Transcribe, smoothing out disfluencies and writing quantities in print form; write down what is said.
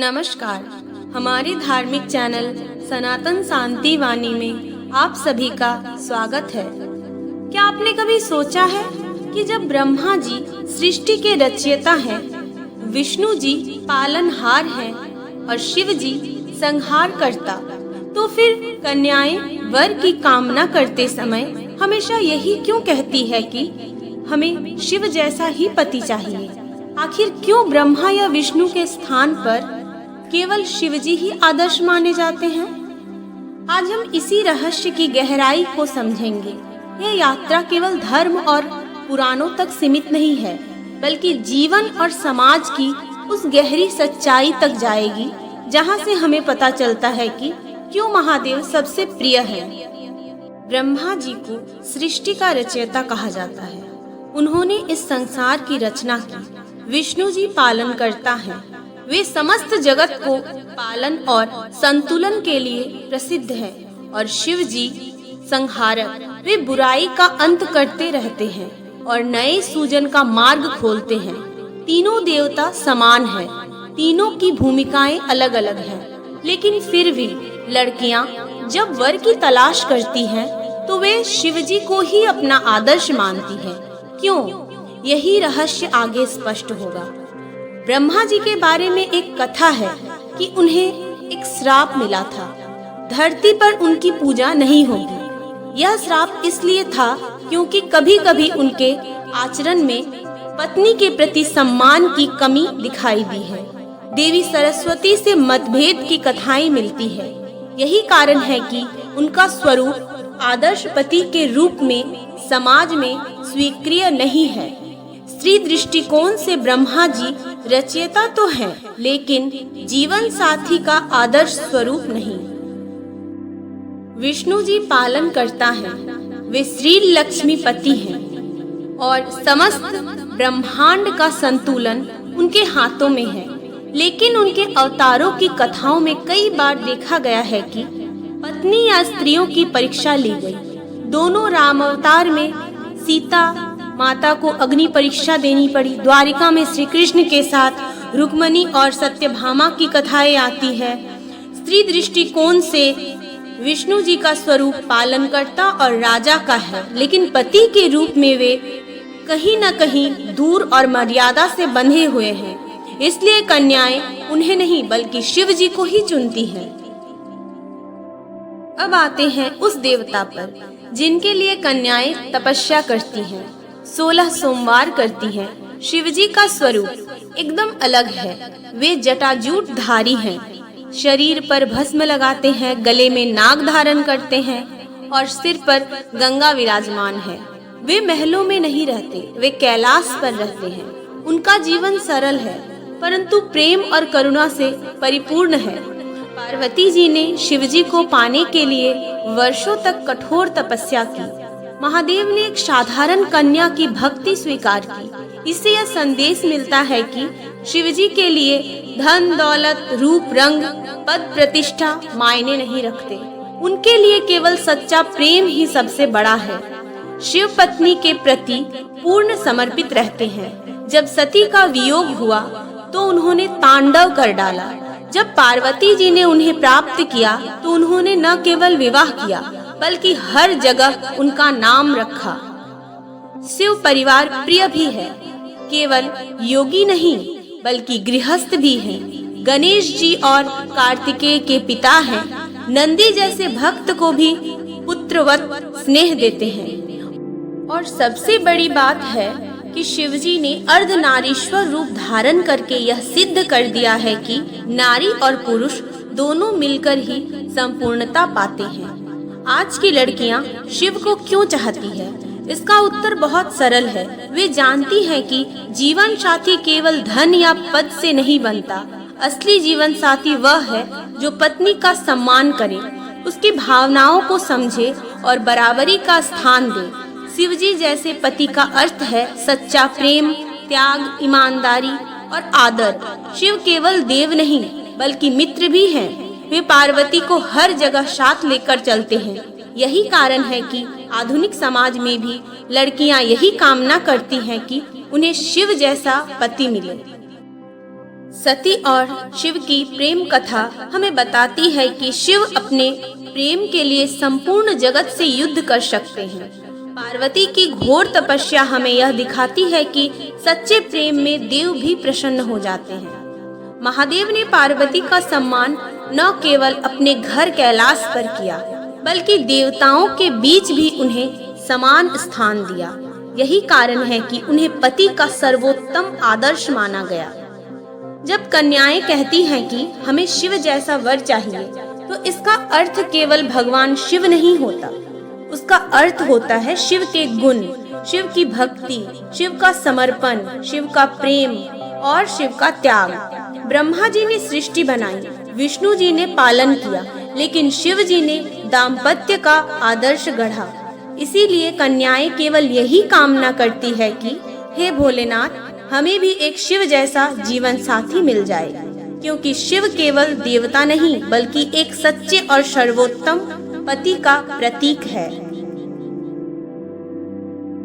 नमस्कार। हमारे धार्मिक चैनल सनातन शांति वाणी में आप सभी का स्वागत है। क्या आपने कभी सोचा है कि जब ब्रह्मा जी सृष्टि के रचयिता हैं, विष्णु जी पालनहार हैं और शिव जी संहार करता, तो फिर कन्याएं वर की कामना करते समय हमेशा यही क्यों कहती है कि हमें शिव जैसा ही पति चाहिए? आखिर क्यों ब्रह्मा या विष्णु के स्थान पर केवल शिवजी ही आदर्श माने जाते हैं? आज हम इसी रहस्य की गहराई को समझेंगे। यह यात्रा केवल धर्म और पुराणों तक सीमित नहीं है, बल्कि जीवन और समाज की उस गहरी सच्चाई तक जाएगी जहां से हमें पता चलता है कि क्यों महादेव सबसे प्रिय है। ब्रह्मा जी को सृष्टि का रचयिता कहा जाता है। उन्होंने इस संसार की रचना की। विष्णु जी पालन करता है। वे समस्त जगत को पालन और संतुलन के लिए प्रसिद्ध है। और शिव जी संहारक, वे बुराई का अंत करते रहते हैं और नए सूजन का मार्ग खोलते हैं। तीनों देवता समान हैं, तीनों की भूमिकाएं अलग अलग हैं, लेकिन फिर भी लड़कियां जब वर की तलाश करती हैं, तो वे शिव जी को ही अपना आदर्श मानती हैं। क्यों? यही रहस्य आगे स्पष्ट होगा। ब्रह्मा जी के बारे में एक कथा है कि उन्हें एक श्राप मिला था, धरती पर उनकी पूजा नहीं होगी। यह श्राप इसलिए था क्योंकि कभी कभी उनके आचरण में पत्नी के प्रति सम्मान की कमी दिखाई दी है। देवी सरस्वती से मतभेद की कथाएं मिलती है। यही कारण है कि उनका स्वरूप आदर्श पति के रूप में समाज में स्वीकार्य नहीं है। स्त्री दृष्टिकोण से ब्रह्मा जी रचयिता तो हैं, लेकिन जीवन साथी का आदर्श स्वरूप नहीं। विष्णु जी पालन करता है। वे श्री लक्ष्मी पति हैं और समस्त ब्रह्मांड का संतुलन उनके हाथों में है। लेकिन उनके अवतारों की कथाओं में कई बार देखा गया है कि पत्नी या स्त्रियों की परीक्षा ली गई। दोनों राम अवतार में सीता माता को अग्नि परीक्षा देनी पड़ी। द्वारिका में श्री कृष्ण के साथ रुक्मणी और सत्यभामा की कथाएं आती है। स्त्री दृष्टिकोण से विष्णु जी का स्वरूप पालनकर्ता और राजा का है, लेकिन पति के रूप में वे कहीं न कहीं दूर और मर्यादा से बंधे हुए हैं। इसलिए कन्याएं उन्हें नहीं बल्कि शिव जी को ही चुनती हैं। अब आते हैं उस देवता पर जिनके लिए कन्याएं तपस्या करती हैं, 16 सोमवार करती हैं। शिवजी का स्वरूप एकदम अलग है। वे जटाजूट धारी हैं, शरीर पर भस्म लगाते हैं, गले में नाग धारण करते हैं और सिर पर गंगा विराजमान है। वे महलों में नहीं रहते, वे कैलाश पर रहते हैं। उनका जीवन सरल है, परंतु प्रेम और करुणा से परिपूर्ण है। पार्वती जी ने शिवजी को पाने के लिए वर्षों तक कठोर तपस्या की। महादेव ने एक साधारण कन्या की भक्ति स्वीकार की। इससे यह संदेश मिलता है कि शिवजी के लिए धन दौलत रूप रंग पद प्रतिष्ठा मायने नहीं रखते। उनके लिए केवल सच्चा प्रेम ही सबसे बड़ा है। शिव पत्नी के प्रति पूर्ण समर्पित रहते हैं। जब सती का वियोग हुआ तो उन्होंने तांडव कर डाला। जब पार्वती जी ने उन्हें प्राप्त किया तो उन्होंने न केवल विवाह किया बल्कि हर जगह उनका नाम रखा। शिव परिवार प्रिय भी है, केवल योगी नहीं बल्कि गृहस्थ भी हैं। गणेश जी और कार्तिकेय के पिता हैं। नंदी जैसे भक्त को भी पुत्रवत स्नेह देते हैं। और सबसे बड़ी बात है कि शिवजी ने अर्धनारीश्वर रूप धारण करके यह सिद्ध कर दिया है कि नारी और पुरुष दोनों मिलकर ही संपूर्णता पाते हैं। आज की लड़कियां शिव को क्यों चाहती है? इसका उत्तर बहुत सरल है। वे जानती हैं कि जीवन साथी केवल धन या पद से नहीं बनता। असली जीवन साथी वह है जो पत्नी का सम्मान करे, उसकी भावनाओं को समझे और बराबरी का स्थान दे। शिवजी जैसे पति का अर्थ है सच्चा प्रेम, त्याग, ईमानदारी और आदर। शिव केवल देव नहीं बल्कि मित्र भी हैं। वे पार्वती को हर जगह साथ लेकर चलते हैं। यही कारण है कि आधुनिक समाज में भी लड़कियां यही कामना करती हैं कि उन्हें शिव जैसा पति मिले। सती और शिव की प्रेम कथा हमें बताती है कि शिव अपने प्रेम के लिए संपूर्ण जगत से युद्ध कर सकते हैं। पार्वती की घोर तपस्या हमें यह दिखाती है कि सच्चे प्रेम में देव भी प्रसन्न हो जाते हैं। महादेव ने पार्वती का सम्मान न केवल अपने घर कैलाश पर किया, बल्कि देवताओं के बीच भी उन्हें समान स्थान दिया। यही कारण है कि उन्हें पति का सर्वोत्तम आदर्श माना गया। जब कन्याएं कहती हैं कि हमें शिव जैसा वर चाहिए, तो इसका अर्थ केवल भगवान शिव नहीं होता। उसका अर्थ होता है शिव के गुण, शिव की भक्ति, शिव का समर्पण, शिव का प्रेम और शिव का त्याग। ब्रह्मा जी ने सृष्टि बनाई, विष्णु जी ने पालन किया, लेकिन शिव जी ने दाम्पत्य का आदर्श गढ़ा। इसीलिए कन्याएं केवल यही कामना करती है कि हे भोलेनाथ, हमें भी एक शिव जैसा जीवन साथी मिल जाए, क्योंकि शिव केवल देवता नहीं बल्कि एक सच्चे और सर्वोत्तम पति का प्रतीक है।